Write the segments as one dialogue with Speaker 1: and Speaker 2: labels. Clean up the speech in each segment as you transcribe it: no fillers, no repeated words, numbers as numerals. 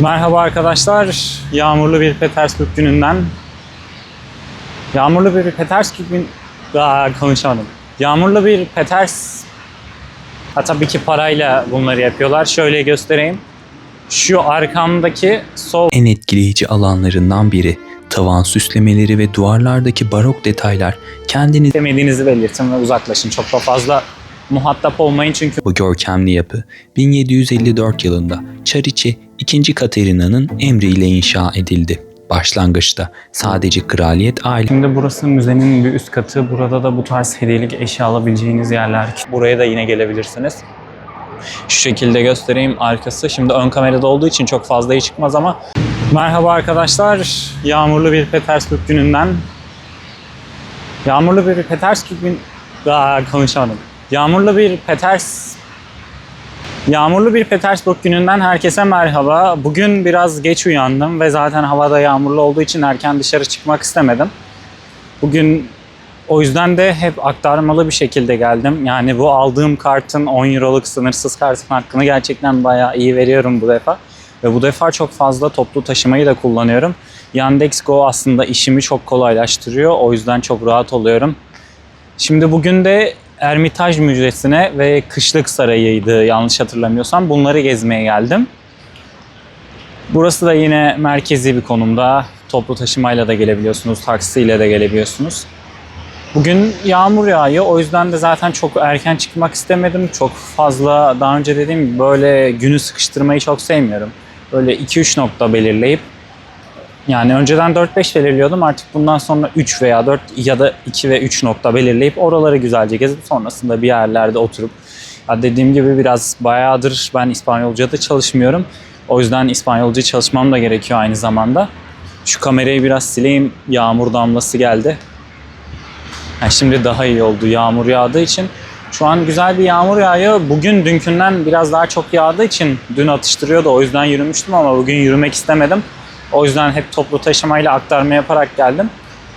Speaker 1: Merhaba arkadaşlar. Yağmurlu bir Petersburg gününden. Yağmurlu bir Petersburg gün... konuşamadım. Yağmurlu bir tabii ki parayla bunları yapıyorlar. Şöyle göstereyim. Şu arkamdaki sol
Speaker 2: En etkileyici alanlarından biri. Tavan süslemeleri ve duvarlardaki barok detaylar kendini
Speaker 1: istemediğinizi belirtin ve uzaklaşın. Çok da fazla muhatap olmayın çünkü
Speaker 2: bu görkemli yapı 1754 yılında Çariçi II. Katerina'nın emriyle inşa edildi. Başlangıçta sadece kraliyet aile.
Speaker 1: Şimdi burası müzenin bir üst katı. Burada da bu tarz hediyelik eşya alabileceğiniz yerler. Buraya da yine gelebilirsiniz. Şu şekilde göstereyim arkası. Şimdi ön kamerada olduğu için çok fazla iyi çıkmaz ama. Merhaba arkadaşlar. Yağmurlu bir Petersburg gününden. Yağmurlu bir Petersburg gün... konuşamadım. Yağmurlu bir Petersburg gününden herkese merhaba. Bugün biraz geç uyandım ve zaten havada yağmurlu olduğu için erken dışarı çıkmak istemedim. Bugün o yüzden de hep aktarmalı bir şekilde geldim. Yani bu aldığım kartın 10 euroluk sınırsız kartın hakkını gerçekten bayağı iyi veriyorum bu defa. Ve bu defa çok fazla toplu taşımayı da kullanıyorum. Yandex.Go aslında işimi çok kolaylaştırıyor. O yüzden çok rahat oluyorum. Şimdi bugün de Ermitaj Müzesi'ne ve Kışlık Sarayı'ydı yanlış hatırlamıyorsam. Bunları gezmeye geldim. Burası da yine merkezi bir konumda. Toplu taşımayla da gelebiliyorsunuz, taksiyle de gelebiliyorsunuz. Bugün yağmur yağıyor. O yüzden de zaten çok erken çıkmak istemedim. Çok fazla daha önce dediğim gibi böyle günü sıkıştırmayı çok sevmiyorum. Böyle 2-3 nokta belirleyip yani önceden 4-5 belirliyordum. Artık bundan sonra 3 veya 4 ya da 2 ve 3 nokta belirleyip oraları güzelce gezip sonrasında bir yerlerde oturup ya dediğim gibi biraz bayağıdır ben İspanyolca'da çalışmıyorum. O yüzden İspanyolca çalışmam da gerekiyor aynı zamanda. Şu kamerayı biraz sileyim. Yağmur damlası geldi. Yani şimdi daha iyi oldu yağmur yağdığı için. Şu an güzel bir yağmur yağıyor. Bugün dünkünden biraz daha çok yağdığı için dün atıştırıyordu. O yüzden yürümüştüm ama bugün yürümek istemedim. O yüzden hep toplu taşımayla aktarma yaparak geldim.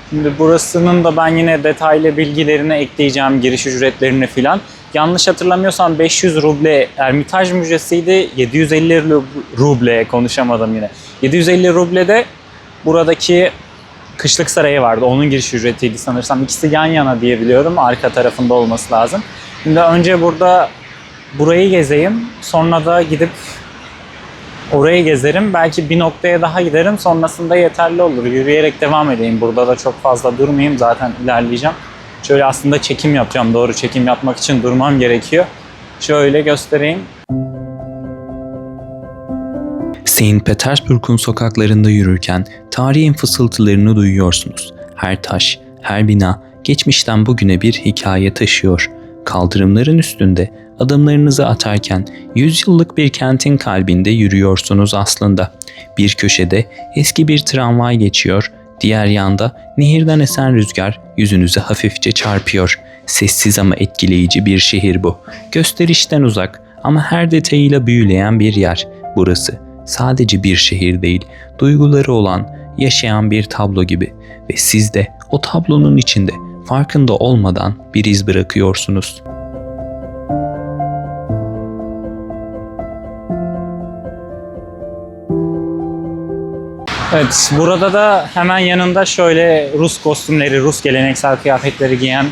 Speaker 1: Şimdi burasının da ben yine detaylı bilgilerini ekleyeceğim, giriş ücretlerini filan. Yanlış hatırlamıyorsam 500 ruble Ermitaj Müzesi'ydi. 750 ruble konuşamadım yine. 750 ruble de buradaki Kışlık Sarayı vardı. Onun giriş ücretiydi sanırsam. İkisi yan yana diye biliyorum. Arka tarafında olması lazım. Şimdi önce burayı gezeyim. Sonra da gidip orayı gezerim. Belki bir noktaya daha giderim. Sonrasında yeterli olur. Yürüyerek devam edeyim. Burada da çok fazla durmayayım. Zaten ilerleyeceğim. Şöyle aslında çekim yapacağım. Doğru çekim yapmak için durmam gerekiyor. Şöyle göstereyim.
Speaker 2: St. Petersburg'un sokaklarında yürürken tarihin fısıltılarını duyuyorsunuz. Her taş, her bina geçmişten bugüne bir hikaye taşıyor. Kaldırımların üstünde adımlarınızı atarken 100 yıllık bir kentin kalbinde yürüyorsunuz aslında. Bir köşede eski bir tramvay geçiyor, diğer yanda nehirden esen rüzgar yüzünüze hafifçe çarpıyor. Sessiz ama etkileyici bir şehir bu. Gösterişten uzak ama her detayıyla büyüleyen bir yer. Burası sadece bir şehir değil, duyguları olan, yaşayan bir tablo gibi ve siz de o tablonun içinde farkında olmadan bir iz bırakıyorsunuz.
Speaker 1: Evet, burada da hemen yanında şöyle Rus kostümleri, Rus geleneksel kıyafetleri giyen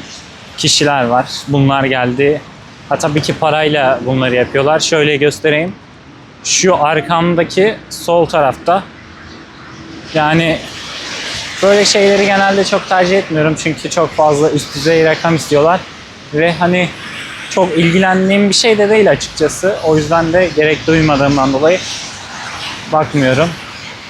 Speaker 1: kişiler var. Bunlar geldi. Tabii ki parayla bunları yapıyorlar. Şöyle göstereyim. Şu arkamdaki sol tarafta. Yani böyle şeyleri genelde çok tercih etmiyorum. Çünkü çok fazla üst düzey rakam istiyorlar. Ve hani çok ilgilendiğim bir şey de değil açıkçası. O yüzden de gerek duymadığımdan dolayı bakmıyorum.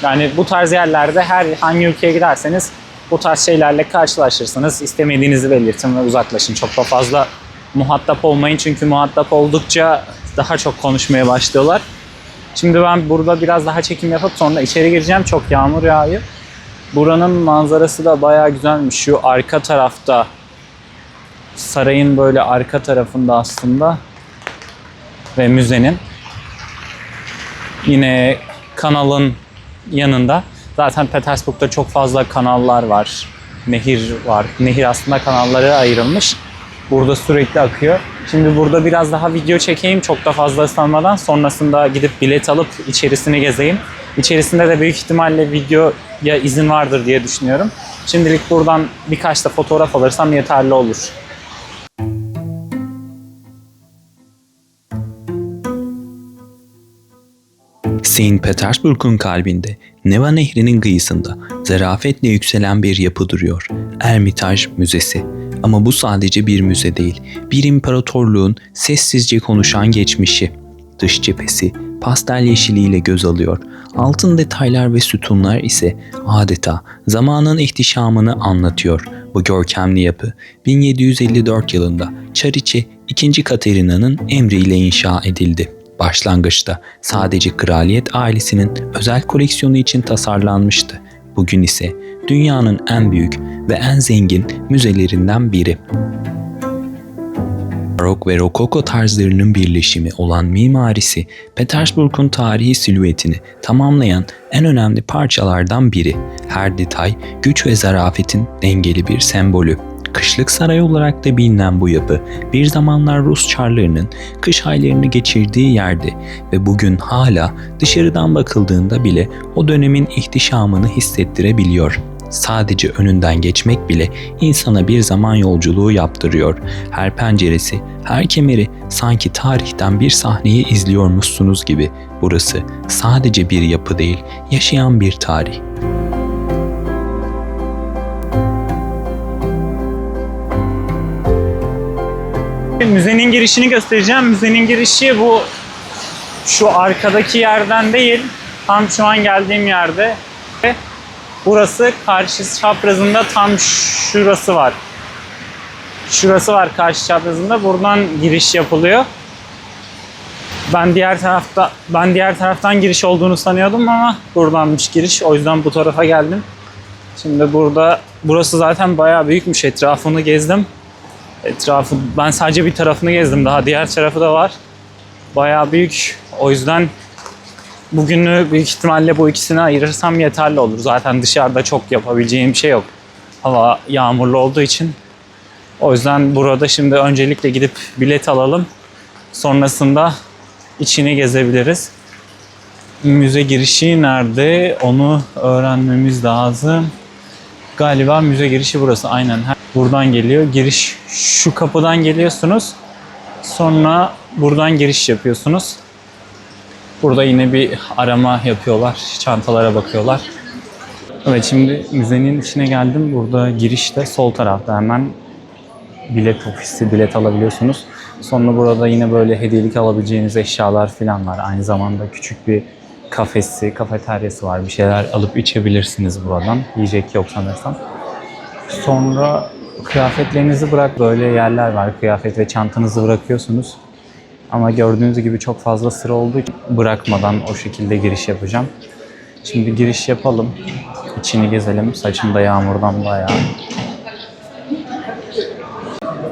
Speaker 1: Yani bu tarz yerlerde hangi ülkeye giderseniz bu tarz şeylerle karşılaşırsınız. İstemediğinizi belirtin ve uzaklaşın. Çok da fazla muhatap olmayın. Çünkü muhatap oldukça daha çok konuşmaya başlıyorlar. Şimdi ben burada biraz daha çekim yapıp sonra içeri gireceğim. Çok yağmur yağıyor. Buranın manzarası da bayağı güzelmiş. Şu arka tarafta, sarayın böyle arka tarafında aslında ve müzenin yine kanalın yanında. Zaten Petersburg'da çok fazla kanallar var. Nehir var. Nehir aslında kanallara ayrılmış. Burada sürekli akıyor. Şimdi burada biraz daha video çekeyim çok da fazla ıslanmadan. Sonrasında gidip bilet alıp içerisini gezeyim. İçerisinde de büyük ihtimalle videoya izin vardır diye düşünüyorum. Şimdilik buradan birkaç da fotoğraf alırsam yeterli olur.
Speaker 2: St. Petersburg'un kalbinde, Neva Nehri'nin kıyısında zarafetle yükselen bir yapı duruyor. Ermitaj Müzesi. Ama bu sadece bir müze değil, bir imparatorluğun sessizce konuşan geçmişi. Dış cephesi pastel yeşiliyle göz alıyor. Altın detaylar ve sütunlar ise adeta zamanın ihtişamını anlatıyor. Bu görkemli yapı 1754 yılında Çariçe II. Katerina'nın emriyle inşa edildi. Başlangıçta sadece kraliyet ailesinin özel koleksiyonu için tasarlanmıştı. Bugün ise dünyanın en büyük ve en zengin müzelerinden biri. Barok ve Rokoko tarzlarının birleşimi olan mimarisi, Petersburg'un tarihi silüetini tamamlayan en önemli parçalardan biri. Her detay güç ve zarafetin dengeli bir sembolü. Kışlık saray olarak da bilinen bu yapı, bir zamanlar Rus çarlarının kış aylarını geçirdiği yerdi ve bugün hala dışarıdan bakıldığında bile o dönemin ihtişamını hissettirebiliyor. Sadece önünden geçmek bile insana bir zaman yolculuğu yaptırıyor. Her penceresi, her kemeri sanki tarihten bir sahneyi izliyormuşsunuz gibi. Burası sadece bir yapı değil, yaşayan bir tarih.
Speaker 1: Müzenin girişini göstereceğim. Müzenin girişi şu arkadaki yerden değil, tam şu an geldiğim yerde. Burası karşı çaprazında tam şurası var. Şurası var karşı çaprazında. Buradan giriş yapılıyor. Ben diğer taraftan giriş olduğunu sanıyordum ama buradanmış giriş. O yüzden bu tarafa geldim. Şimdi burası zaten bayağı büyükmüş. Etrafını gezdim. Ben sadece bir tarafını gezdim. Daha diğer tarafı da var. Bayağı büyük. O yüzden bugünü büyük ihtimalle bu ikisini ayırırsam yeterli olur. Zaten dışarıda çok yapabileceğim bir şey yok. Hava yağmurlu olduğu için. O yüzden burada şimdi öncelikle gidip bilet alalım. Sonrasında içini gezebiliriz. Müze girişi nerede? Onu öğrenmemiz lazım. Galiba müze girişi burası. Aynen. Buradan geliyor. Giriş şu kapıdan geliyorsunuz. Sonra buradan giriş yapıyorsunuz. Burada yine bir arama yapıyorlar. Çantalara bakıyorlar. Evet, şimdi müzenin içine geldim. Burada girişte sol tarafta hemen bilet ofisi, bilet alabiliyorsunuz. Sonra burada yine böyle hediyelik alabileceğiniz eşyalar falan var. Aynı zamanda küçük bir kafeteryası var. Bir şeyler alıp içebilirsiniz buradan. Yiyecek yok sanırsam. Sonra kıyafetlerinizi böyle yerler var. Kıyafet ve çantanızı bırakıyorsunuz. Ama gördüğünüz gibi çok fazla sıra olduğu için bırakmadan o şekilde giriş yapacağım. Şimdi giriş yapalım. İçini gezelim. Saçım da yağmurdan bayağı.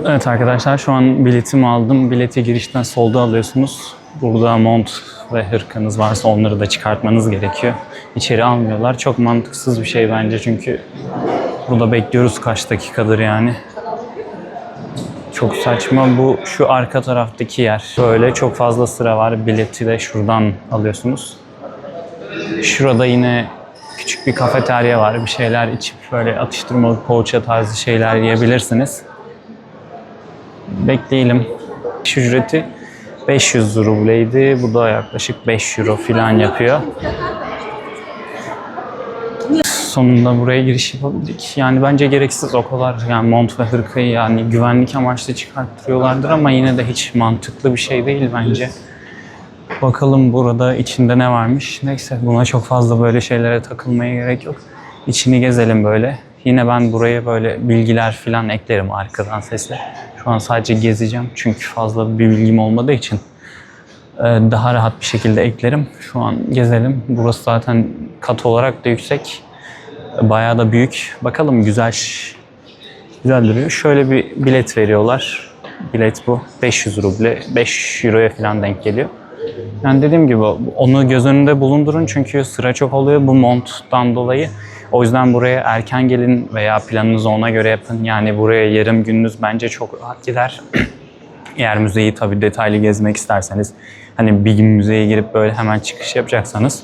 Speaker 1: Evet arkadaşlar, şu an biletimi aldım. Bileti girişten solda alıyorsunuz. Burada mont ve hırkanız varsa onları da çıkartmanız gerekiyor. İçeri almıyorlar. Çok mantıksız bir şey bence, çünkü burada bekliyoruz kaç dakikadır yani. Çok saçma. Şu arka taraftaki yer. Böyle çok fazla sıra var. Bileti de şuradan alıyorsunuz. Şurada yine küçük bir kafeterya var. Bir şeyler içip böyle atıştırmalık, poğaça tarzı şeyler yiyebilirsiniz. Bekleyelim. İş ücreti 500 rubleydi. Bu da yaklaşık 5 euro falan yapıyor. Sonunda buraya giriş yapabildik. Yani bence gereksiz o kadar, yani mont ve hırkayı yani güvenlik amaçlı çıkarttırıyorlardır ama yine de hiç mantıklı bir şey değil bence. Bakalım burada içinde ne varmış. Neyse, buna çok fazla böyle şeylere takılmaya gerek yok. İçini gezelim böyle. Yine ben buraya böyle bilgiler falan eklerim arkadan sesle. Şu an sadece gezeceğim çünkü fazla bir bilgim olmadığı için daha rahat bir şekilde eklerim. Şu an gezelim. Burası zaten kat olarak da yüksek. Bayağı da büyük. Bakalım, güzel duruyor. Şöyle bir bilet veriyorlar. Bilet bu. 500 ruble. 5 euroya falan denk geliyor. Yani dediğim gibi onu göz önünde bulundurun çünkü sıra çok oluyor bu monttan dolayı. O yüzden buraya erken gelin veya planınızı ona göre yapın. Yani buraya yarım gününüz bence çok rahat gider. Eğer müzeyi tabii detaylı gezmek isterseniz, hani bir gün müzeye girip böyle hemen çıkış yapacaksanız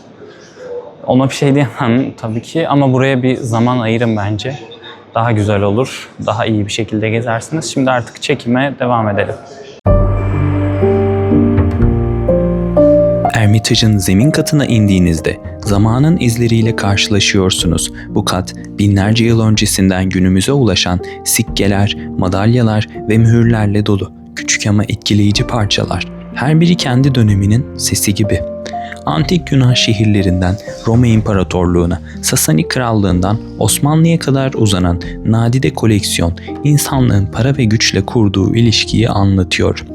Speaker 1: ona bir şey diyemem tabii ki, ama buraya bir zaman ayırın bence. Daha güzel olur, daha iyi bir şekilde gezersiniz. Şimdi artık çekime devam edelim.
Speaker 2: Ermitage'ın zemin katına indiğinizde zamanın izleriyle karşılaşıyorsunuz. Bu kat binlerce yıl öncesinden günümüze ulaşan sikkeler, madalyalar ve mühürlerle dolu. Küçük ama etkileyici parçalar. Her biri kendi döneminin sesi gibi. Antik Yunan şehirlerinden Roma İmparatorluğu'na, Sasani Krallığından Osmanlı'ya kadar uzanan nadide koleksiyon, insanlığın para ve güçle kurduğu ilişkiyi anlatıyor.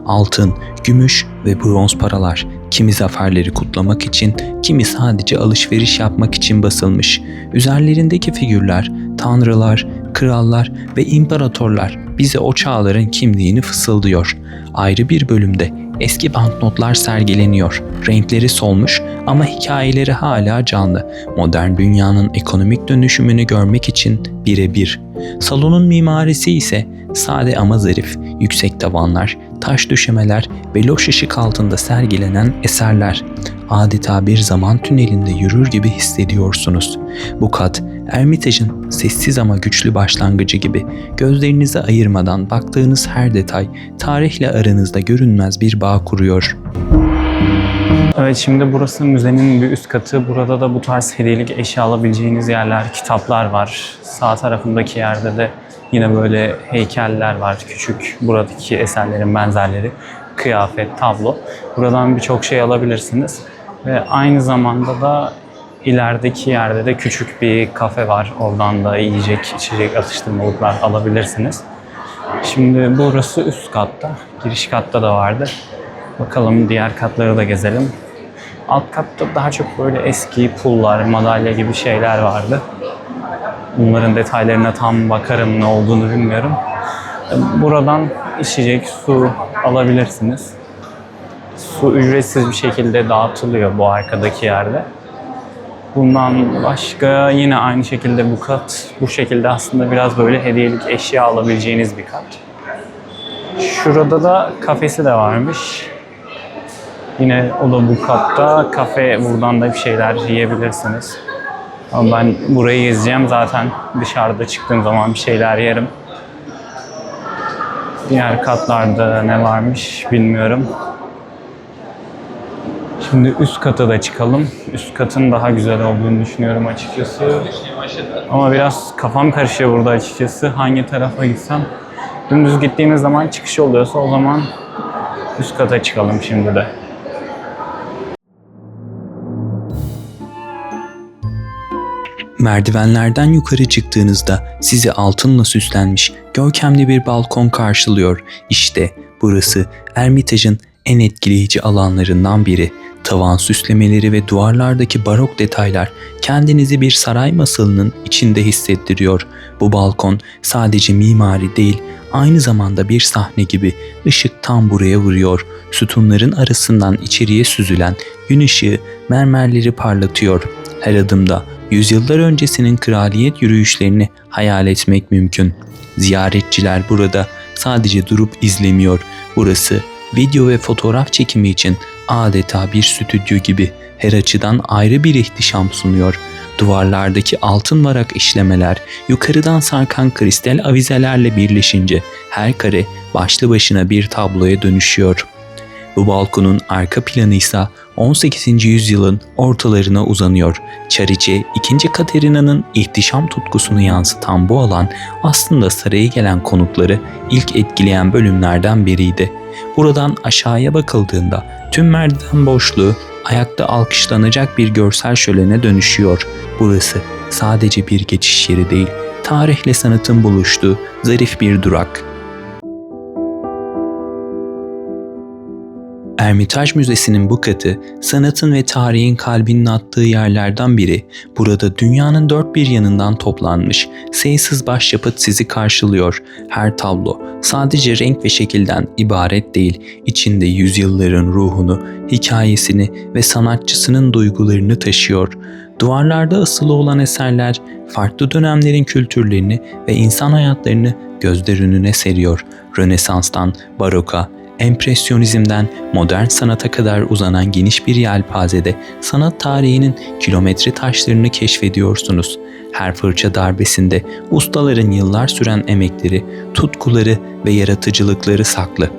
Speaker 2: Altın, gümüş ve bronz paralar, kimi zaferleri kutlamak için, kimi sadece alışveriş yapmak için basılmış. Üzerlerindeki figürler, tanrılar, krallar ve imparatorlar bize o çağların kimliğini fısıldıyor. Ayrı bir bölümde eski banknotlar sergileniyor. Renkleri solmuş ama hikayeleri hala canlı. Modern dünyanın ekonomik dönüşümünü görmek için birebir. Salonun mimarisi ise sade ama zarif. Yüksek tavanlar, taş döşemeler ve loş ışık altında sergilenen eserler. Adeta bir zaman tünelinde yürür gibi hissediyorsunuz. Bu kat, Ermitage'ın sessiz ama güçlü başlangıcı gibi. Gözlerinizi ayırmadan baktığınız her detay, tarihle aranızda görünmez bir bağ kuruyor.
Speaker 1: Evet, şimdi burası müzenin bir üst katı. Burada da bu tarz hediyelik eşya alabileceğiniz yerler, kitaplar var. Sağ tarafındaki yerde de yine böyle heykeller var. Küçük, buradaki eserlerin benzerleri. Kıyafet, tablo. Buradan birçok şey alabilirsiniz. Ve aynı zamanda da ilerideki yerde de küçük bir kafe var. Oradan da yiyecek, içecek, atıştırmalıklar alabilirsiniz. Şimdi burası üst katta. Giriş katta da vardı. Bakalım diğer katları da gezelim. Alt katta daha çok böyle eski pullar, madalya gibi şeyler vardı. Bunların detaylarına tam bakarım, ne olduğunu bilmiyorum. Buradan içecek, su alabilirsiniz. Su ücretsiz bir şekilde dağıtılıyor bu arkadaki yerde. Bundan başka yine aynı şekilde bu kat, bu şekilde aslında biraz böyle hediyelik eşya alabileceğiniz bir kat. Şurada da kafesi de varmış. Yine o da bu katta. Kafe, buradan da bir şeyler yiyebilirsiniz. Ama ben burayı gezeceğim, zaten dışarıda çıktığım zaman bir şeyler yerim. Diğer katlarda ne varmış bilmiyorum. Şimdi üst kata da çıkalım. Üst katın daha güzel olduğunu düşünüyorum açıkçası. Ama biraz kafam karışıyor burada açıkçası. Hangi tarafa gitsem. Dümdüz gittiğimiz zaman çıkış oluyorsa o zaman üst kata çıkalım şimdi de.
Speaker 2: Merdivenlerden yukarı çıktığınızda sizi altınla süslenmiş görkemli bir balkon karşılıyor. İşte burası Ermitage'ın en etkileyici alanlarından biri. Tavan süslemeleri ve duvarlardaki barok detaylar kendinizi bir saray masalının içinde hissettiriyor. Bu balkon sadece mimari değil, aynı zamanda bir sahne gibi. Işık tam buraya vuruyor. Sütunların arasından içeriye süzülen gün ışığı mermerleri parlatıyor. Her adımda yüzyıllar öncesinin kraliyet yürüyüşlerini hayal etmek mümkün. Ziyaretçiler burada sadece durup izlemiyor. Burası video ve fotoğraf çekimi için adeta bir stüdyo gibi, her açıdan ayrı bir ihtişam sunuyor. Duvarlardaki altın varak işlemeler yukarıdan sarkan kristal avizelerle birleşince her kare başlı başına bir tabloya dönüşüyor. Bu balkonun arka planı ise 18. yüzyılın ortalarına uzanıyor. Çariçe 2. Katerina'nın ihtişam tutkusunu yansıtan bu alan aslında saraya gelen konukları ilk etkileyen bölümlerden biriydi. Buradan aşağıya bakıldığında tüm merdiven boşluğu ayakta alkışlanacak bir görsel şölene dönüşüyor. Burası sadece bir geçiş yeri değil, tarihle sanatın buluştuğu zarif bir durak. Ermitaj Müzesi'nin bu katı, sanatın ve tarihin kalbinin attığı yerlerden biri. Burada dünyanın dört bir yanından toplanmış sayısız başyapıt sizi karşılıyor. Her tablo sadece renk ve şekilden ibaret değil, içinde yüzyılların ruhunu, hikayesini ve sanatçısının duygularını taşıyor. Duvarlarda asılı olan eserler, farklı dönemlerin kültürlerini ve insan hayatlarını gözler önüne seriyor. Rönesans'tan baroka, Empresyonizmden modern sanata kadar uzanan geniş bir yelpazede sanat tarihinin kilometre taşlarını keşfediyorsunuz. Her fırça darbesinde ustaların yıllar süren emekleri, tutkuları ve yaratıcılıkları saklı.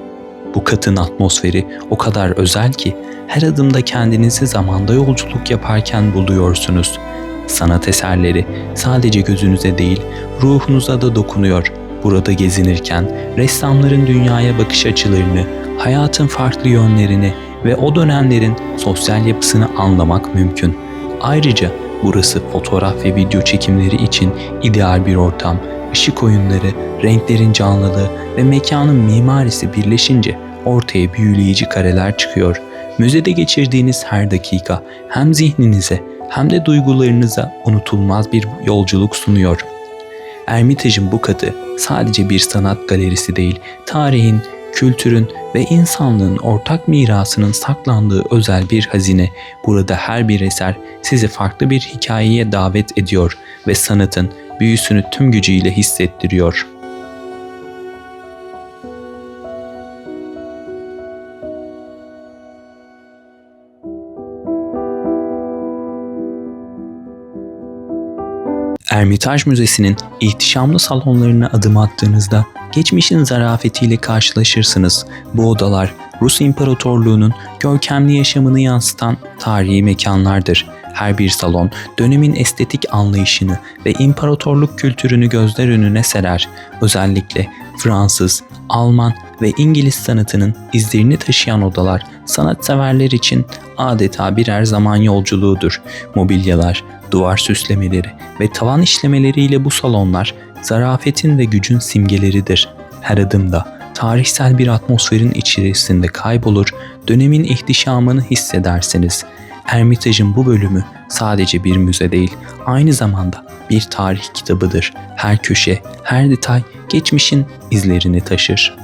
Speaker 2: Bu katın atmosferi o kadar özel ki her adımda kendinizi zamanda yolculuk yaparken buluyorsunuz. Sanat eserleri sadece gözünüze değil, ruhunuza da dokunuyor. Burada gezinirken ressamların dünyaya bakış açılarını, hayatın farklı yönlerini ve o dönemlerin sosyal yapısını anlamak mümkün. Ayrıca burası fotoğraf ve video çekimleri için ideal bir ortam. Işık oyunları, renklerin canlılığı ve mekanın mimarisi birleşince ortaya büyüleyici kareler çıkıyor. Müzede geçirdiğiniz her dakika hem zihninize hem de duygularınıza unutulmaz bir yolculuk sunuyor. Ermitaj'ın bu katı sadece bir sanat galerisi değil, tarihin, kültürün ve insanlığın ortak mirasının saklandığı özel bir hazine. Burada her bir eser sizi farklı bir hikayeye davet ediyor ve sanatın büyüsünü tüm gücüyle hissettiriyor. Ermitaj Müzesi'nin ihtişamlı salonlarına adım attığınızda geçmişin zarafetiyle karşılaşırsınız. Bu odalar Rus İmparatorluğu'nun görkemli yaşamını yansıtan tarihi mekanlardır. Her bir salon dönemin estetik anlayışını ve imparatorluk kültürünü gözler önüne serer. Özellikle Fransız, Alman ve İngiliz sanatının izlerini taşıyan odalar sanatseverler için adeta birer zaman yolculuğudur. Mobilyalar, duvar süslemeleri ve tavan işlemeleriyle bu salonlar zarafetin ve gücün simgeleridir. Her adımda tarihsel bir atmosferin içerisinde kaybolur, dönemin ihtişamını hissedersiniz. Ermitaj'ın bu bölümü sadece bir müze değil, aynı zamanda bir tarih kitabıdır. Her köşe, her detay geçmişin izlerini taşır.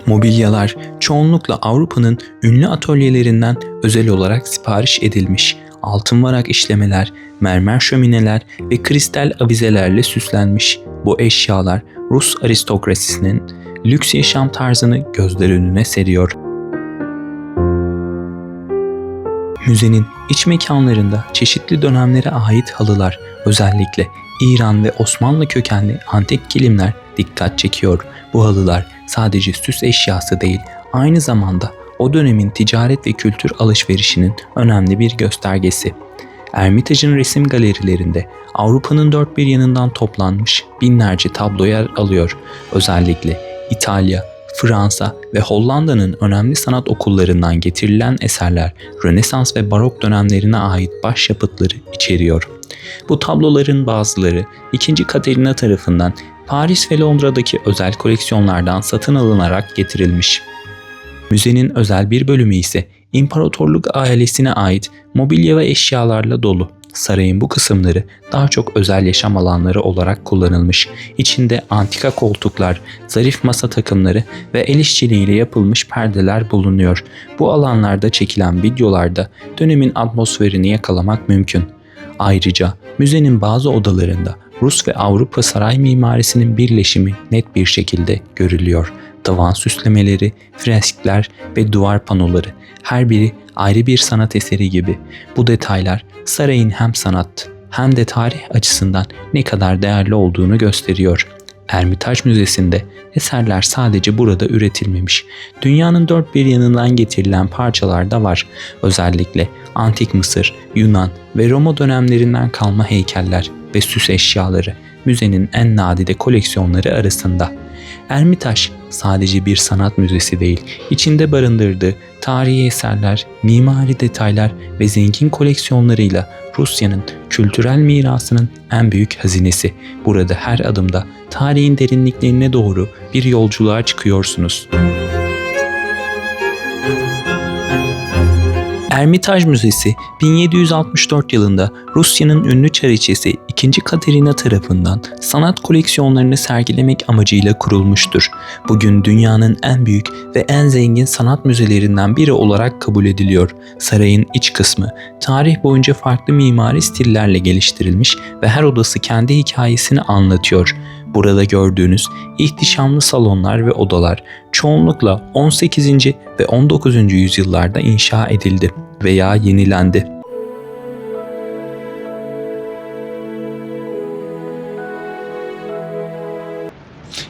Speaker 2: Mobilyalar çoğunlukla Avrupa'nın ünlü atölyelerinden özel olarak sipariş edilmiş. Altın varak işlemeler, mermer şömineler ve kristal avizelerle süslenmiş. Bu eşyalar Rus aristokrasisinin lüks yaşam tarzını gözler önüne seriyor. Müzenin iç mekanlarında çeşitli dönemlere ait halılar, özellikle İran ve Osmanlı kökenli antik kilimler dikkat çekiyor. Bu halılar sadece süs eşyası değil, aynı zamanda o dönemin ticaret ve kültür alışverişinin önemli bir göstergesi. Ermitaj'ın resim galerilerinde Avrupa'nın dört bir yanından toplanmış binlerce tablo yer alıyor. Özellikle İtalya, Fransa ve Hollanda'nın önemli sanat okullarından getirilen eserler Rönesans ve Barok dönemlerine ait başyapıtları içeriyor. Bu tabloların bazıları 2. Katerina tarafından Paris ve Londra'daki özel koleksiyonlardan satın alınarak getirilmiş. Müzenin özel bir bölümü ise imparatorluk ailesine ait mobilya ve eşyalarla dolu. Sarayın bu kısımları daha çok özel yaşam alanları olarak kullanılmış. İçinde antika koltuklar, zarif masa takımları ve el işçiliğiyle yapılmış perdeler bulunuyor. Bu alanlarda çekilen videolarda dönemin atmosferini yakalamak mümkün. Ayrıca müzenin bazı odalarında Rus ve Avrupa saray mimarisinin birleşimi net bir şekilde görülüyor. Tavan süslemeleri, freskler ve duvar panoları her biri ayrı bir sanat eseri gibi. Bu detaylar sarayın hem sanat hem de tarih açısından ne kadar değerli olduğunu gösteriyor. Ermitaj Müzesi'nde eserler sadece burada üretilmemiş. Dünyanın dört bir yanından getirilen parçalar da var. Özellikle Antik Mısır, Yunan ve Roma dönemlerinden kalma heykeller ve süs eşyaları müzenin en nadide koleksiyonları arasında. Ermitaj sadece bir sanat müzesi değil, içinde barındırdığı Tarihi eserler, mimari detaylar ve zengin koleksiyonlarıyla Rusya'nın kültürel mirasının en büyük hazinesi. Burada her adımda tarihin derinliklerine doğru bir yolculuğa çıkıyorsunuz. Ermitaj Müzesi 1764 yılında Rusya'nın ünlü çariçesi II. Katerina tarafından sanat koleksiyonlarını sergilemek amacıyla kurulmuştur. Bugün dünyanın en büyük ve en zengin sanat müzelerinden biri olarak kabul ediliyor. Sarayın iç kısmı tarih boyunca farklı mimari stillerle geliştirilmiş ve her odası kendi hikayesini anlatıyor. Burada gördüğünüz ihtişamlı salonlar ve odalar çoğunlukla 18. ve 19. yüzyıllarda inşa edildi veya yenilendi.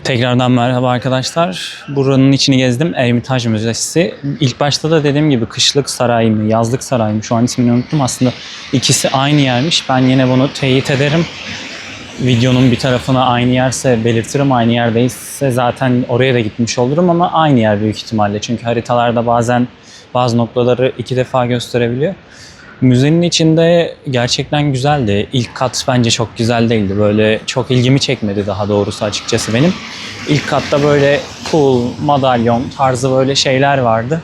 Speaker 1: Tekrardan merhaba arkadaşlar. Buranın içini gezdim. Ermitaj Müzesi. İlk başta da dediğim gibi kışlık saray mı, yazlık saray mı? Şu an ismini unuttum. Aslında ikisi aynı yermiş. Ben yine bunu teyit ederim. Videonun bir tarafına aynı yerse belirtirim. Aynı yerdeyse zaten oraya da gitmiş olurum ama aynı yer büyük ihtimalle. Çünkü haritalarda bazen bazı noktaları iki defa gösterebiliyor. Müzenin içinde gerçekten güzeldi. İlk kat bence çok güzel değildi. Böyle çok ilgimi çekmedi daha doğrusu açıkçası benim. İlk katta böyle pul, madalyon tarzı böyle şeyler vardı.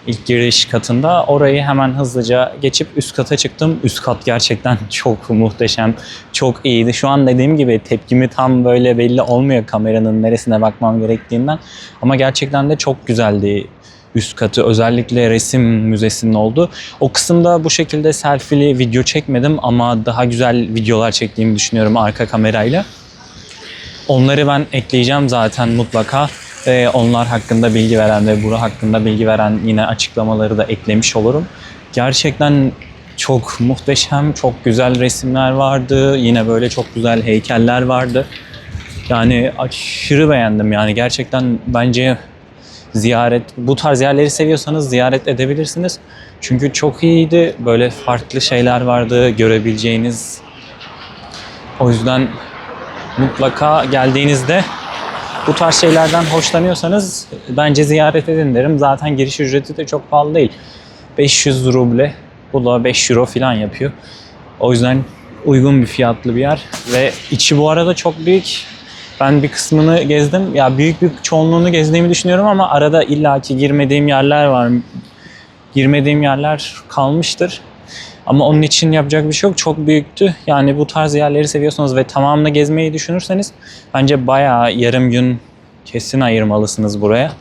Speaker 1: İlk giriş katında. Orayı hemen hızlıca geçip üst kata çıktım. Üst kat gerçekten çok muhteşem, çok iyiydi. Şu an dediğim gibi tepkimi tam böyle belli olmuyor kameranın neresine bakmam gerektiğinden. Ama gerçekten de çok güzeldi üst katı. Özellikle resim müzesinin olduğu. O kısımda bu şekilde selfie'li video çekmedim ama daha güzel videolar çektiğimi düşünüyorum arka kamerayla. Onları ben ekleyeceğim zaten mutlaka. Onlar hakkında bilgi veren ve bura hakkında bilgi veren yine açıklamaları da eklemiş olurum. Gerçekten çok muhteşem, çok güzel resimler vardı. Yine böyle çok güzel heykeller vardı. Yani aşırı beğendim yani gerçekten bence bu tarz yerleri seviyorsanız ziyaret edebilirsiniz. Çünkü çok iyiydi. Böyle farklı şeyler vardı görebileceğiniz. O yüzden mutlaka geldiğinizde bu tarz şeylerden hoşlanıyorsanız bence ziyaret edin derim. Zaten giriş ücreti de çok pahalı değil. 500 ruble. Bu da 5 euro falan yapıyor. O yüzden uygun bir fiyatlı bir yer. Ve içi bu arada çok büyük. Ben bir kısmını gezdim. Ya büyük bir çoğunluğunu gezdiğimi düşünüyorum ama arada illaki girmediğim yerler var. Girmediğim yerler kalmıştır. Ama onun için yapacak bir şey yok. Çok büyüktü. Yani bu tarz yerleri seviyorsanız ve tamamını gezmeyi düşünürseniz bence bayağı yarım gün kesin ayırmalısınız buraya.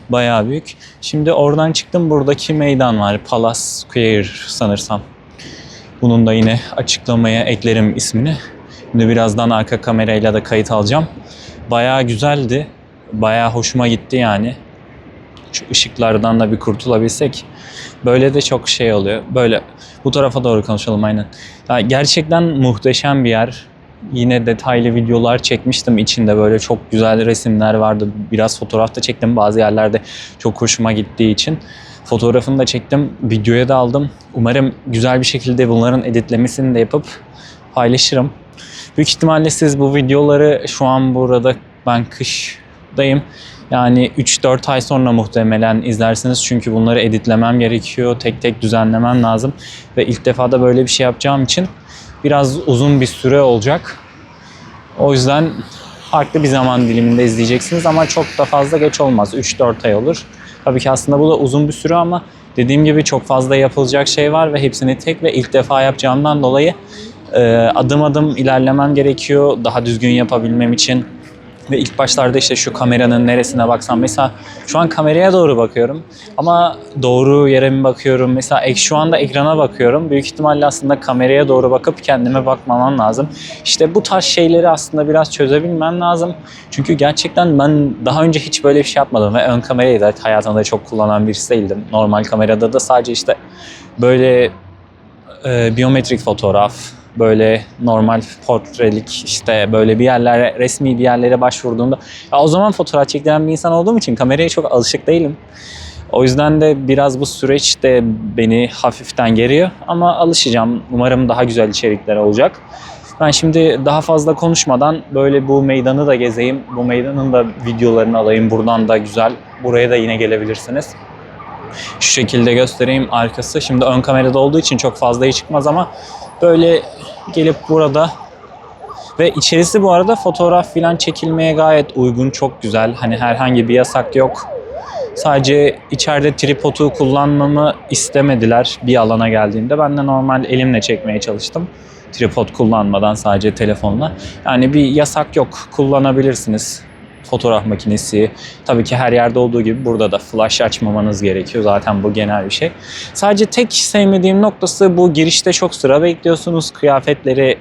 Speaker 1: Bayağı büyük. Şimdi oradan çıktım. Buradaki meydan var. Palace Square sanırsam. Bunun da yine açıklamaya eklerim ismini. Şimdi birazdan arka kamerayla da kayıt alacağım. Bayağı güzeldi. Bayağı hoşuma gitti yani. Şu ışıklardan da bir kurtulabilsek. Böyle de çok şey oluyor. Böyle bu tarafa doğru konuşalım aynen. Yani gerçekten muhteşem bir yer. Yine detaylı videolar çekmiştim içinde böyle çok güzel resimler vardı. Biraz fotoğraf da çektim bazı yerlerde çok hoşuma gittiği için. Fotoğrafını da çektim, videoya da aldım. Umarım güzel bir şekilde bunların editlemesini de yapıp paylaşırım. Büyük ihtimalle siz bu videoları şu an burada ben kışdayım. Yani 3-4 ay sonra muhtemelen izlersiniz. Çünkü bunları editlemem gerekiyor. Tek tek düzenlemem lazım. Ve ilk defa da böyle bir şey yapacağım için biraz uzun bir süre olacak. O yüzden farklı bir zaman diliminde izleyeceksiniz ama çok da fazla geç olmaz. 3-4 ay olur. Tabii ki aslında bu da uzun bir süre ama dediğim gibi çok fazla yapılacak şey var ve hepsini tek ve ilk defa yapacağımdan dolayı adım adım ilerlemem gerekiyor daha düzgün yapabilmem için. Ve ilk başlarda işte şu kameranın neresine baksam mesela şu an kameraya doğru bakıyorum ama doğru yere mi bakıyorum mesela şu anda ekrana bakıyorum büyük ihtimalle aslında kameraya doğru bakıp kendime bakmamam lazım. İşte bu tarz şeyleri aslında biraz çözebilmem lazım çünkü gerçekten ben daha önce hiç böyle bir şey yapmadım ve ön kamerayı da hayatımda çok kullanan birisi değildim. Normal kamerada da sadece işte böyle biyometrik fotoğraf, böyle normal portrelik işte böyle bir yerlere resmi bir yerlere başvurduğumda ya o zaman fotoğraf çektiren bir insan olduğum için kameraya çok alışık değilim. O yüzden de biraz bu süreç de beni hafiften geriyor ama alışacağım. Umarım daha güzel içerikler olacak. Ben şimdi daha fazla konuşmadan böyle bu meydanı da gezeyim. Bu meydanın da videolarını alayım. Buradan da güzel. Buraya da yine gelebilirsiniz. Şu şekilde göstereyim arkası. Şimdi ön kamerada olduğu için çok fazla iyi çıkmaz ama böyle gelip burada ve içerisi bu arada fotoğraf falan çekilmeye gayet uygun, çok güzel. Hani herhangi bir yasak yok. Sadece içeride tripodu kullanmamı istemediler bir alana geldiğimde. Ben de normal elimle çekmeye çalıştım. Tripod kullanmadan sadece telefonla. Yani bir yasak yok. Kullanabilirsiniz. Fotoğraf makinesi. Tabii ki her yerde olduğu gibi burada da flash açmamanız gerekiyor. Zaten bu genel bir şey. Sadece tek sevmediğim noktası bu girişte çok sıra bekliyorsunuz. Kıyafetleri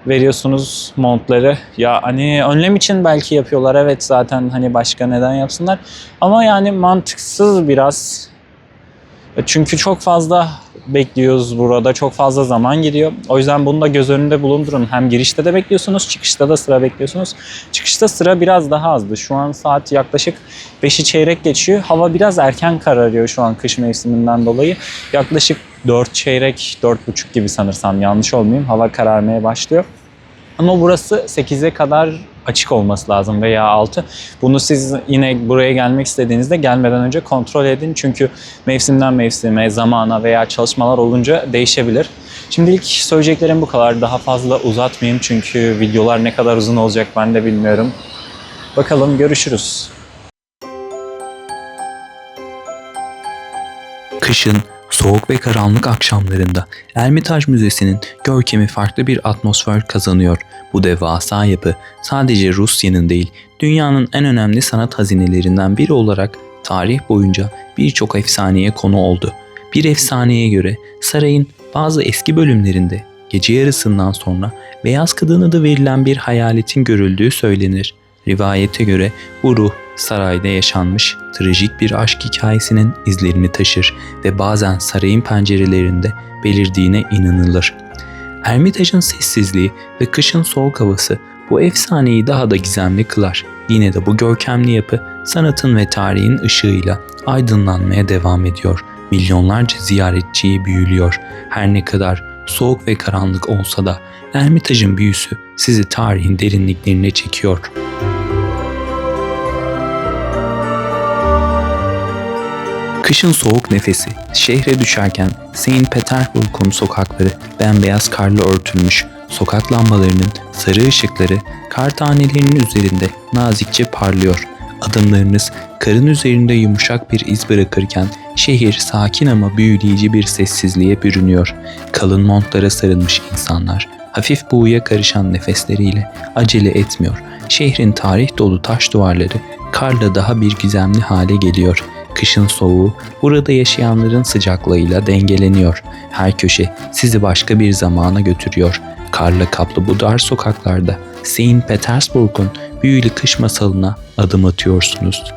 Speaker 1: veriyorsunuz, montları. Ya hani önlem için belki yapıyorlar. Evet, zaten hani başka neden yapsınlar. Ama yani mantıksız biraz. Çünkü çok fazla bekliyoruz burada. Çok fazla zaman gidiyor. O yüzden bunu da göz önünde bulundurun. Hem girişte de bekliyorsunuz, çıkışta da sıra bekliyorsunuz. Çıkışta sıra biraz daha azdı. Şu an saat yaklaşık 5'i çeyrek geçiyor. Hava biraz erken kararıyor şu an kış mevsiminden dolayı. Yaklaşık 4 çeyrek, 4.30 gibi sanırsam, yanlış olmayayım. Hava kararmaya başlıyor. Ama burası 8'e kadar açık olması lazım veya 6. Bunu siz yine buraya gelmek istediğinizde gelmeden önce kontrol edin. Çünkü mevsimden mevsime, zamana veya çalışmalar olunca değişebilir. Şimdilik söyleyeceklerim bu kadar. Daha fazla uzatmayayım çünkü videolar ne kadar uzun olacak ben de bilmiyorum. Bakalım, görüşürüz.
Speaker 2: Kışın soğuk ve karanlık akşamlarında Ermitaj Müzesi'nin görkemi farklı bir atmosfer kazanıyor. Bu devasa yapı sadece Rusya'nın değil, dünyanın en önemli sanat hazinelerinden biri olarak tarih boyunca birçok efsaneye konu oldu. Bir efsaneye göre sarayın bazı eski bölümlerinde gece yarısından sonra beyaz kadın adı verilen bir hayaletin görüldüğü söylenir. Rivayete göre bu ruh sarayda yaşanmış trajik bir aşk hikayesinin izlerini taşır ve bazen sarayın pencerelerinde belirdiğine inanılır. Ermitaj'ın sessizliği ve kışın soğuk havası bu efsaneyi daha da gizemli kılar. Yine de bu görkemli yapı sanatın ve tarihin ışığıyla aydınlanmaya devam ediyor. Milyonlarca ziyaretçiyi büyülüyor. Her ne kadar soğuk ve karanlık olsa da Ermitaj'ın büyüsü sizi tarihin derinliklerine çekiyor. Kışın soğuk nefesi şehre düşerken St. Petersburg'un sokakları bembeyaz karla örtülmüş, sokak lambalarının sarı ışıkları kar tanelerinin üzerinde nazikçe parlıyor. Adımlarınız karın üzerinde yumuşak bir iz bırakırken şehir sakin ama büyüleyici bir sessizliğe bürünüyor. Kalın montlara sarılmış insanlar hafif buğuya karışan nefesleriyle acele etmiyor. Şehrin tarih dolu taş duvarları karla daha bir gizemli hale geliyor. Kışın soğuğu burada yaşayanların sıcaklığıyla dengeleniyor. Her köşe sizi başka bir zamana götürüyor. Karla kaplı bu dar sokaklarda St. Petersburg'un büyülü kış masalına adım atıyorsunuz.